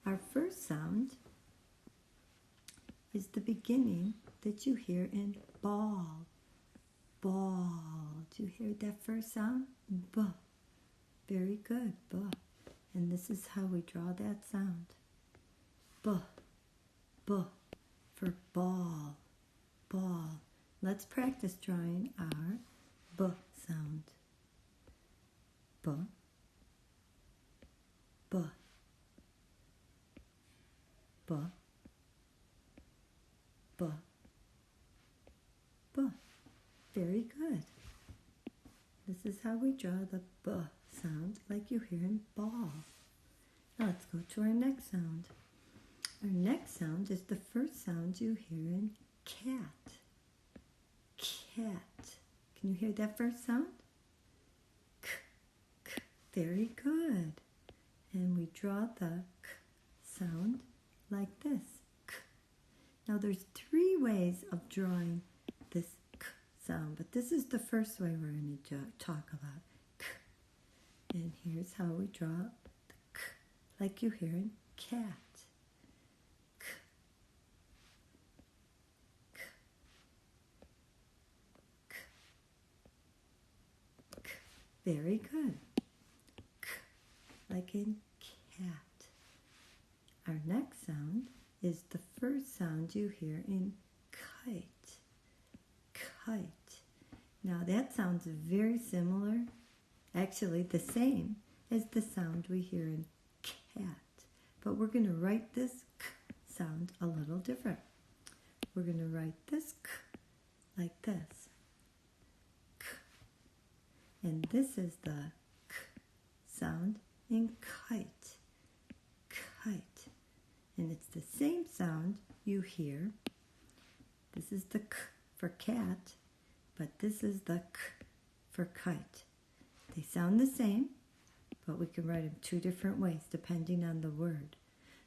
Our first sound is the beginning that you hear in ball. Ball. Do you hear that first sound? B. Very good. B. And this is how we draw that sound. B. B. For ball. Ball. Let's practice drawing our B sound. B. B. B. B. B. Very good. This is how we draw the B sound like you hear in ball. Now let's go to our next sound. Our next sound is the first sound you hear in cat. Cat. Can you hear that first sound? K, k. Very good. And we draw the k sound like this. K. Now there's 3 ways of drawing this k sound, but this is the first way we're going to talk about. K. And here's how we draw the k, like you hear in cat. K. K. K. K. Very good. K, like in cat. Our next sound is the first sound you hear in kite. Kite. Now that sounds very similar, actually the same as the sound we hear in cat. But we're going to write this k sound a little different. We're going to write this k like this. K. And this is the k sound in kite. Kite. And it's the same sound you hear. This is the k for cat, but this is the k for kite. They sound the same, but we can write them 2 different ways depending on the word.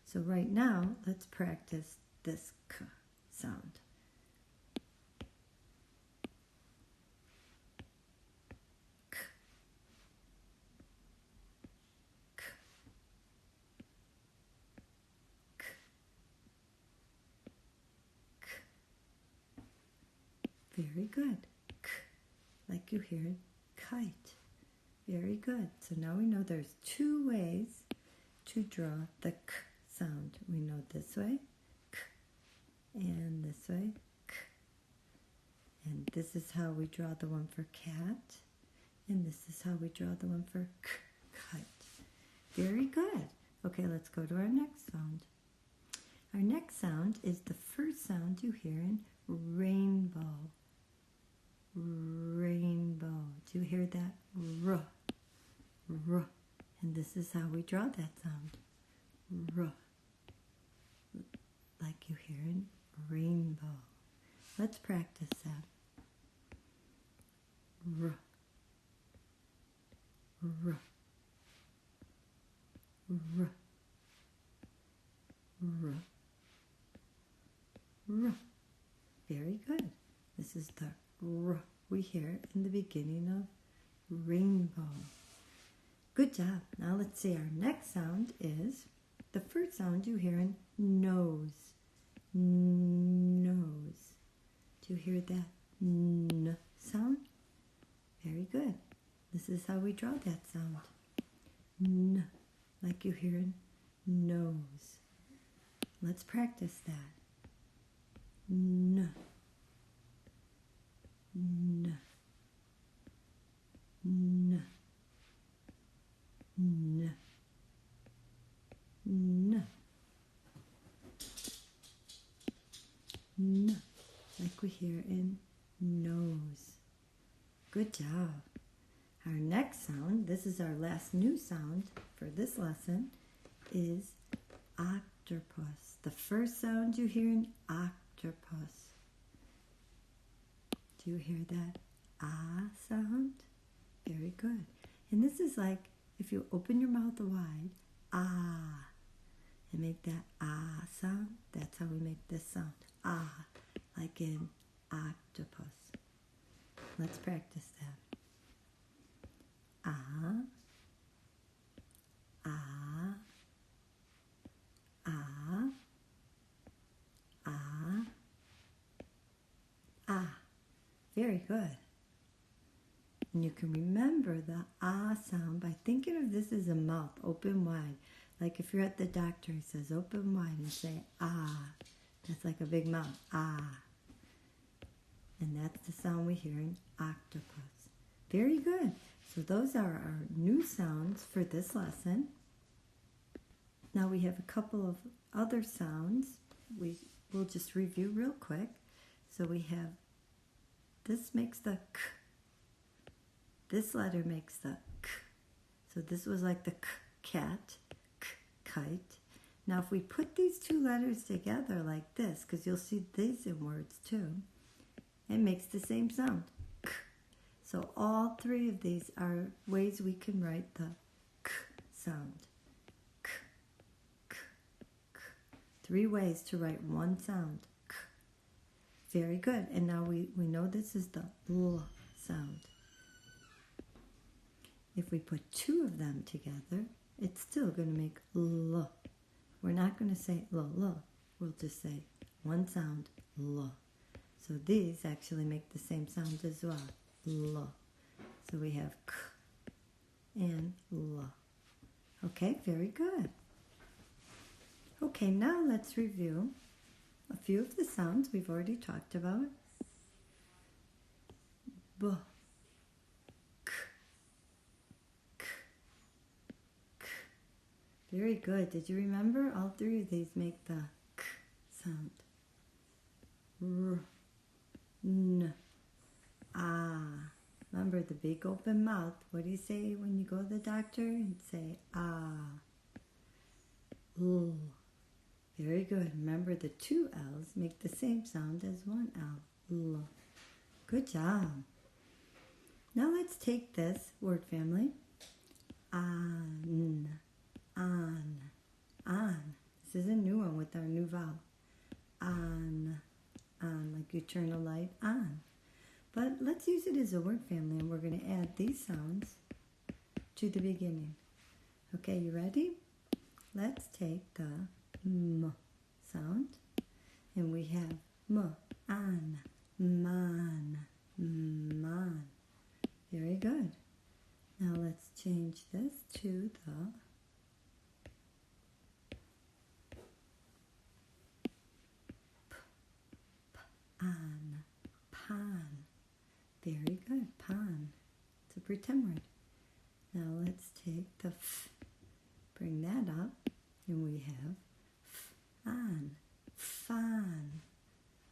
So right now, let's practice this k sound. K. K. K. K. Very good. K, like you hear kite. Very good. So now we know there's 2 ways to draw the k sound. We know this way, k, and this way, k. And this is how we draw the one for cat, and this is how we draw the one for k, kite. Very good. Okay, let's go to our next sound. Our next sound is the first sound you hear in rainbow. Rainbow. Do you hear that? R. R. And this is how we draw that sound. R. Like you hear in rainbow. Let's practice that. R. R. R. R. R. Very good. This is the R we hear in the beginning of rainbow. Good job. Now let's see, our next sound is the first sound you hear in nose. Nose. Do you hear that n sound? Very good. This is how we draw that sound. N, like you hear in nose. Let's practice that. N. N. N. N. N. N. Like we hear in nose. Good job. Our next sound, this is our last new sound for this lesson, is octopus. The first sound you hear in octopus. Do you hear that ah sound? Very good. And this is like if you open your mouth wide, ah, and make that ah sound. That's how we make this sound. Ah, like in octopus. Let's practice that. Ah, ah, Very good. And you can remember the ah sound by thinking of this as a mouth, open wide. Like if you're at the doctor, he says open wide and say ah. That's like a big mouth, ah. And that's the sound we hear in octopus. Very good. So those are our new sounds for this lesson. Now we have a couple of other sounds. We'll just review real quick. So we have, this makes the k. This letter makes the k. So this was like the k, cat, k, kite. Now if we put these two letters together like this, because you'll see these in words too, it makes the same sound, k. So all three of these are ways we can write the k sound. K, k, k. 3 ways to write one sound, k. Very good. And now we know this is the l sound. If we put 2 of them together, it's still going to make l. We're not going to say l. We'll just say one sound, l. So these actually make the same sound as well, l. So we have k and l. Okay, very good. Okay, now let's review a few of the sounds we've already talked about. B. Very good. Did you remember? All 3 of these make the k sound. R, n, ah. Remember the big open mouth. What do you say when you go to the doctor? And say ah. L. Very good. Remember the 2 L's make the same sound as 1 L. L. Good job. Now let's take this word family. An. On. This is a new one with our new vowel. On, like you turn a light on. But let's use it as a word family, and we're going to add these sounds to the beginning. Okay, you ready? Let's take the m sound, and we have m, an, man, man. Very good. Now let's change this to the an, pan. Very good, pan. It's a pretend word. Now let's take the f, bring that up, and we have fan, fan.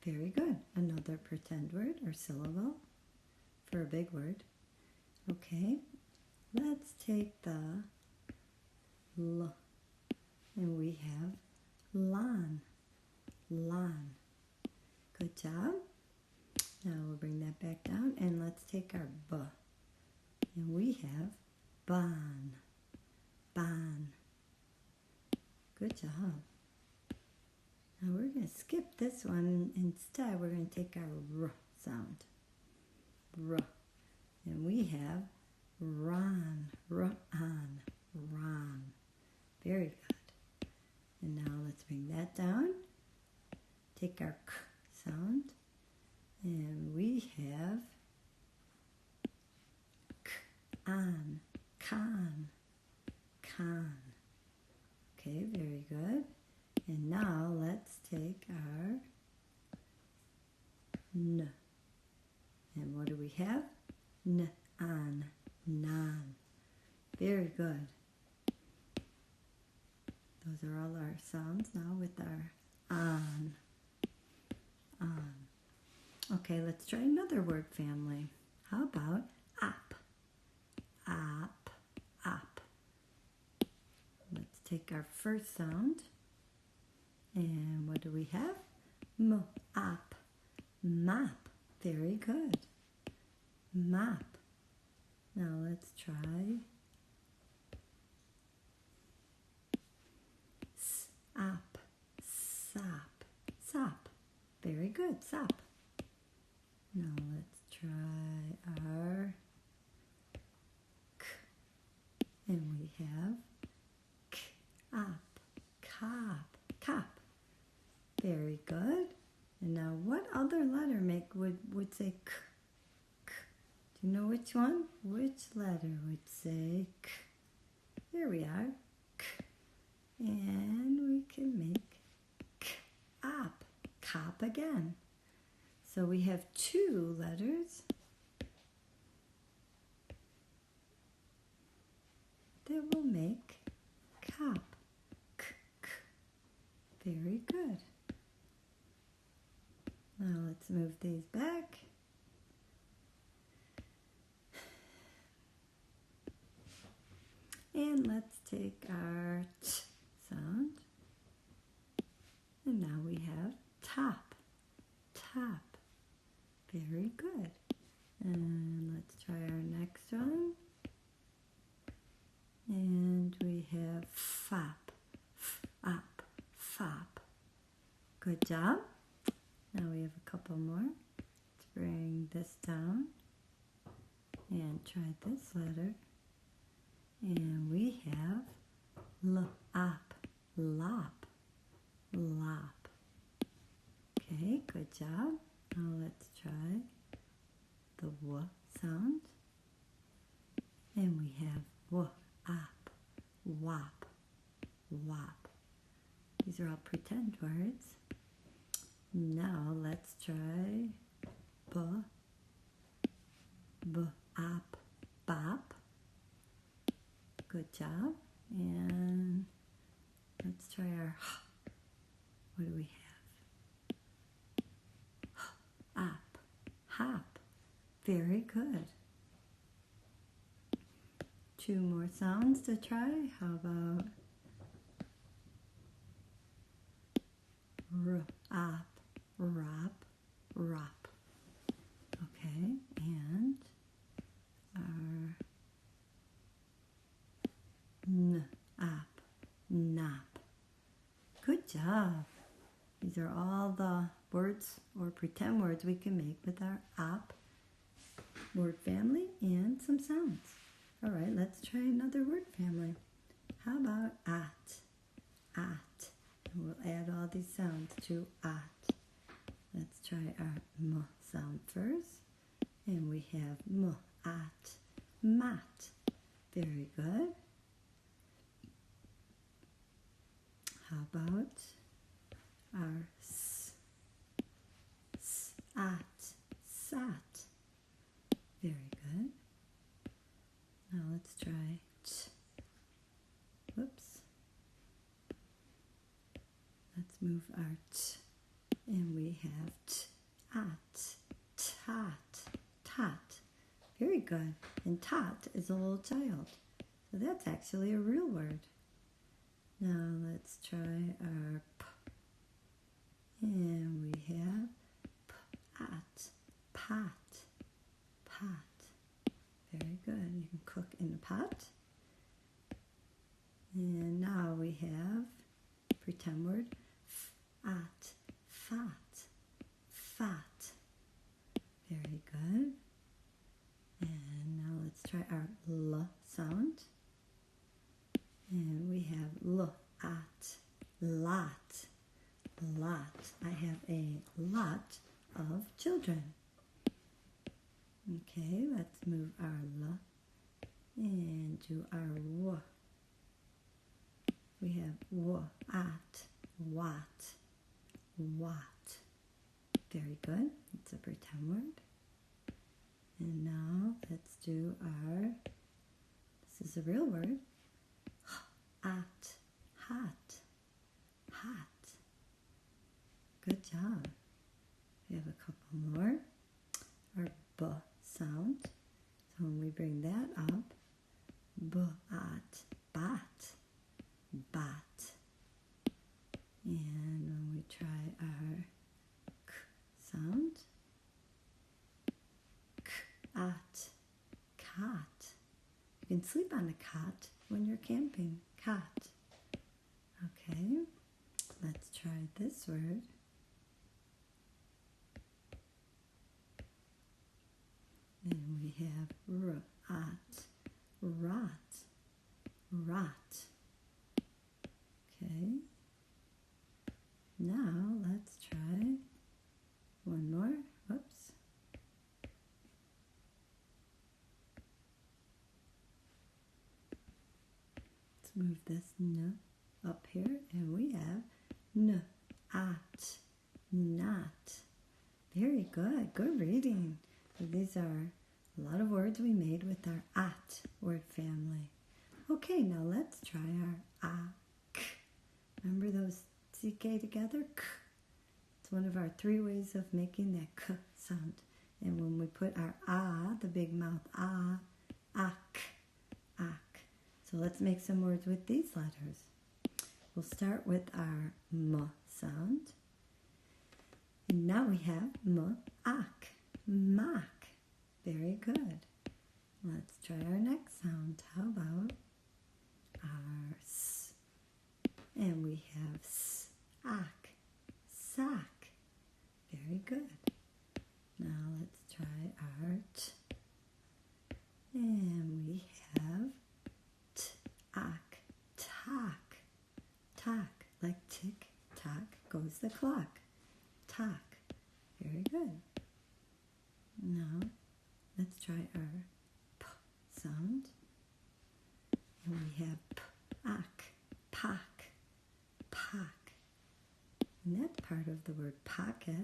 Very good. Another pretend word or syllable for a big word. Okay, let's take the l, and we have lawn, lawn. Good job. Now we'll bring that back down, and let's take our b, and we have ban, ban. Good job. Now we're going to skip this one. Instead, we're going to take our r sound, r, and we have ran, ran, ran. Very good. And now let's bring that down. Take our k sound, and we have k-an, can, can. Okay, very good. And now let's take our n. And what do we have? N-an, nan. Very good. Those are all our sounds now with our an. Okay, let's try another word family. How about up? Up, up. Let's take our first sound. And what do we have? M, up, map. Very good. Map. Now let's try up, sop, sop. Very good, sop. Now let's try our k, and we have k, up, cop, cop. Very good. And now what other letter would say k Do you know which one? Which letter would say K? Here we are. K. And we can make K-op. Cop again. So we have two letters that will make cop. K, k. Very good. Now let's move these back. And let's take our t sound. And now we have top. Top. Very good. And let's try our next one. And we have fop. F-op. Fop. Good job. Now we have a couple more. Let's bring this down. And try this letter. And we have l-op, lop, lop. Okay, good job. Now let's try the w sound. And we have w-op, wop, wop. These are all pretend words. Now let's try b-op, bop. Good job. And let's try our h. What do we have? Op, hop. Very good. Two more sounds to try. How about r-op, rop, rop. Okay, and our n-op, nop. Good job. These are all the words or pretend words we can make with our op word family and some sounds. All right, let's try another word family. How about at? At. And we'll add all these sounds to at. Let's try our m sound first. And we have m-at, mat. Very good. How about our s-at, sat. Very good. Now let's try t. Whoops. Let's move our t. And we have t-at, tot, tot. Very good. And tot is a little child. So that's actually a real word. Now let's try our p. And we have p-at, pot, pot. Very good. You can cook in a pot. And now we have pretend word f-at, fat, fat. Very good. And now let's try our l sound. And we have l-at, lot, lot. I have a lot of children. Okay, let's move our l and do our w. We have w-at, wat, wat. Very good. It's a pretend word. And now let's do our, this is a real word, at, hot, hot. Good job. We have a couple more. Our b sound. So when we bring that up, b-at, bat, bat. And when we try our k sound, k-at, cot. You can sleep on a cot when you're camping. Cot. Okay, let's try this word. And we have r-at, rot, rot. Okay. Now let's try one more. Whoops. this n up here, and we have n, at, not. Very good. Good reading. So these are a lot of words we made with our at word family. Okay, now let's try our k. Remember those ck together? K. It's one of our 3 ways of making that k sound. And when we put our the big mouth ak, ak. So let's make some words with these letters. We'll start with our m sound. And now we have ak, mak. Very good. Let's try our next sound. How about our s? And we have ak, sack. Very good. Now let's try our t. And we have ak, tack. Tack, like tick, tock goes the clock. Tack. Very good. Now let's try our p sound. And we have ak, pack, pack. And that's part of the word pocket.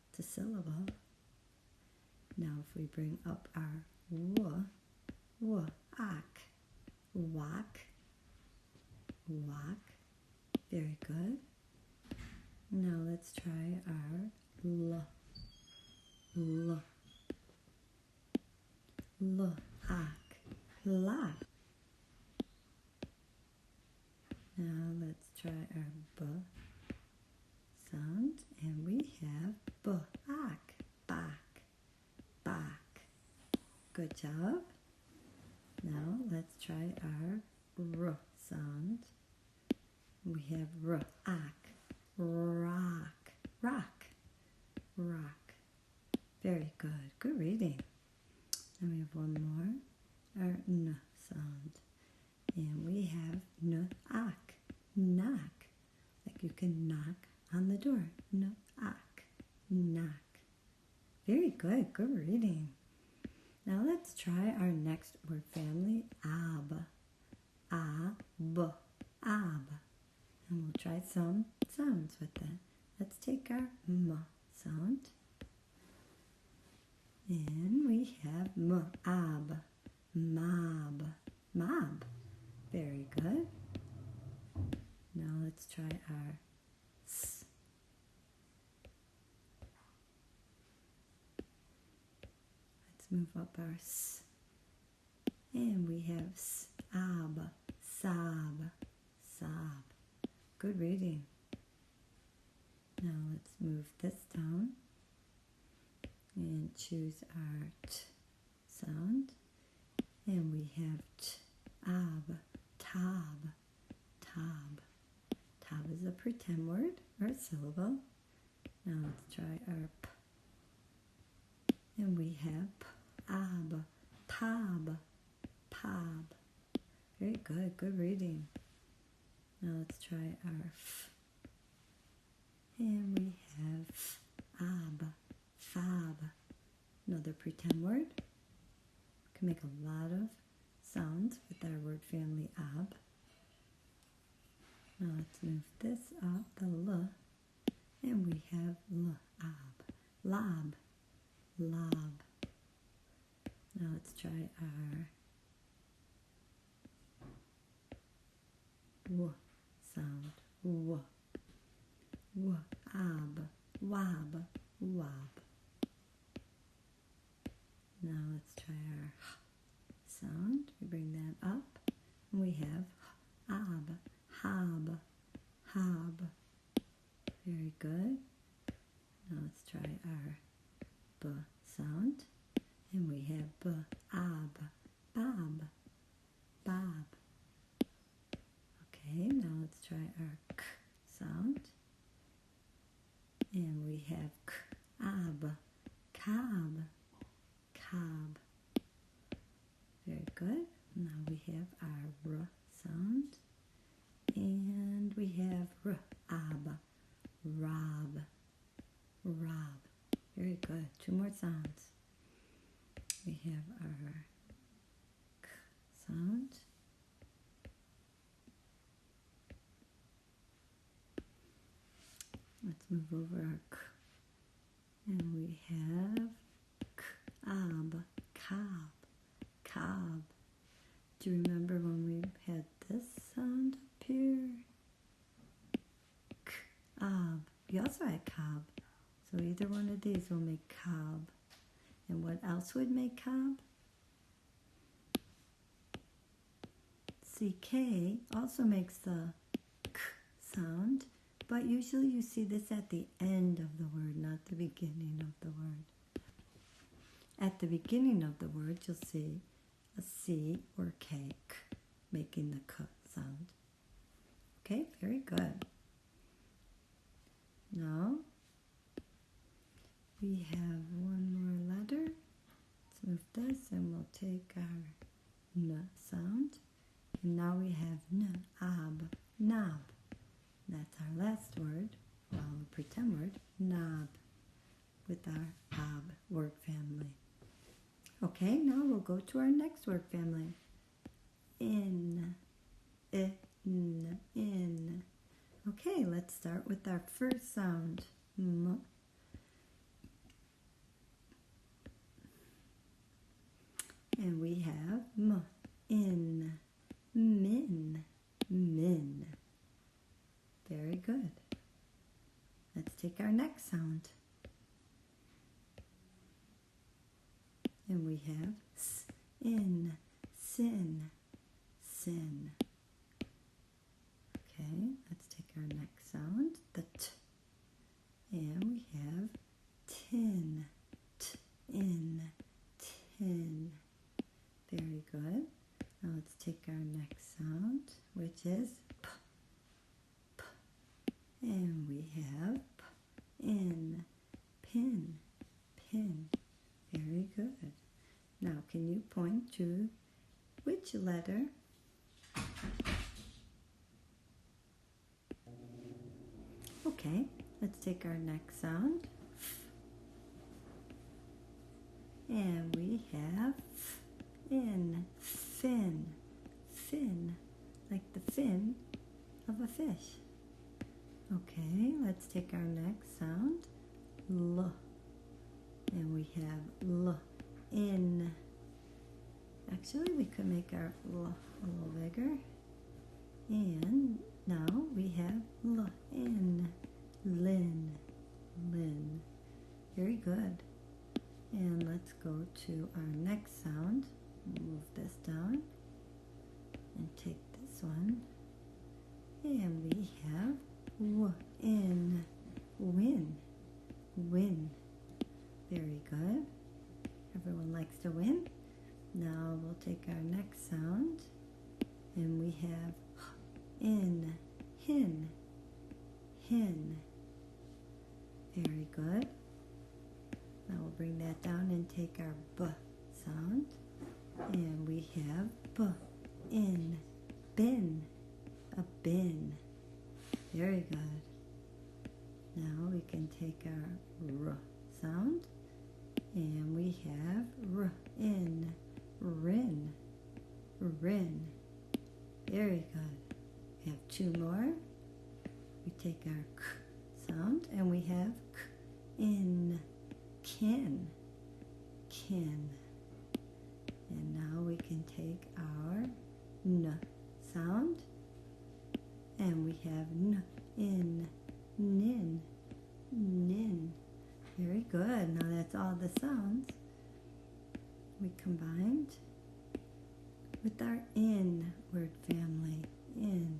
It's a syllable. Now if we bring up our w, ak, walk, walk. Very good. Now let's try our l, ak, lock. Now let's try our b sound, and we have ak, back, back. Good job. Now let's try our r sound. We have ak, rock, rock, rock. Very good. Good reading. And we have one more, our n sound. And we have ak, knock. Like you can knock on the door. Ak, knock. Very good. Good reading. Now let's try our next word family, ab. Ab, ab. And we'll try some sounds with that. Let's take our m sound. And we have ab, mob, mob. Very good. Now let's try our s. Let's move up our s. And we have sab, sob, sob. Good reading. Now let's move this down and choose our t sound. And we have ab, tab, tab. Tab is a pretend word or a syllable. Now let's try our p. And we have ab, pab, pab. Very good. Good reading. Now let's try our f. And we have ab, fab. Another pretend word. We can make a lot of sounds with our word family ab. Now let's move this up, the l. And we have l-ab, lob, lob. Now let's try our w sound. W, ab, wab, wab. Now let's try our h sound. We bring that up. And we have ab, hob, hob. Very good. Now let's try our b sound. And we have b, ab, bob, bob. Okay, now let's try our k sound. And we have k, ab, cob, cob. Very good. Now we have our r sound. And we have r, ab, rob, rob. Very good. 2 more sounds. We have our k sound. move over our k. And we have cob, cob, cob. Do you remember when we had this sound up here? Cob. We also had cob. So either one of these will make cob. And what else would make cob? CK also makes the k sound, but usually you see this at the end of the word, not the beginning of the word. At the beginning of the word, you'll see a C or K, k, making the k sound. Okay, very good. Now, we have one more letter. Let's move this and we'll take our N sound. And now we have N-ab, knob. That's our last word, well, a pretend word, knob, with our ab word family. Okay, now we'll go to our next word family. In, in. Okay, let's start with our first sound, M. And we have M, in, min, min. Very good. Let's take our next sound. And we have S, in, sin, sin. Okay, let's take our next sound, the T. And we have tin, T, in, tin. Very good. Now let's take our next sound, which is P, P. And we have P, in, pin, pin. Very good. Now can you point to which letter Okay, let's take our next sound. And we have in, fin, fin, like the fin of a fish. Okay, let's take our next sound, L. And we have L, in. Actually, we could make our L a little bigger. And now we have L, in, lin, lin. Very good. And let's go to our next sound. Move this down and take this one. And we have W, in, win, win. Very good. Everyone likes to win. Now we'll take our next sound. And we have in, hin, hin. Very good. Now we'll bring that down and take our B sound. And we have B, in, bin, a bin. Very good. Now we can take our R sound. And we have R, in, rin, rin. Very good. We have two more. We take our K sound and we have K, in, kin, kin. And now we can take our N sound and we have N, in, nin, nin. Very good. Now that's all the sounds we combined with our in word family. In.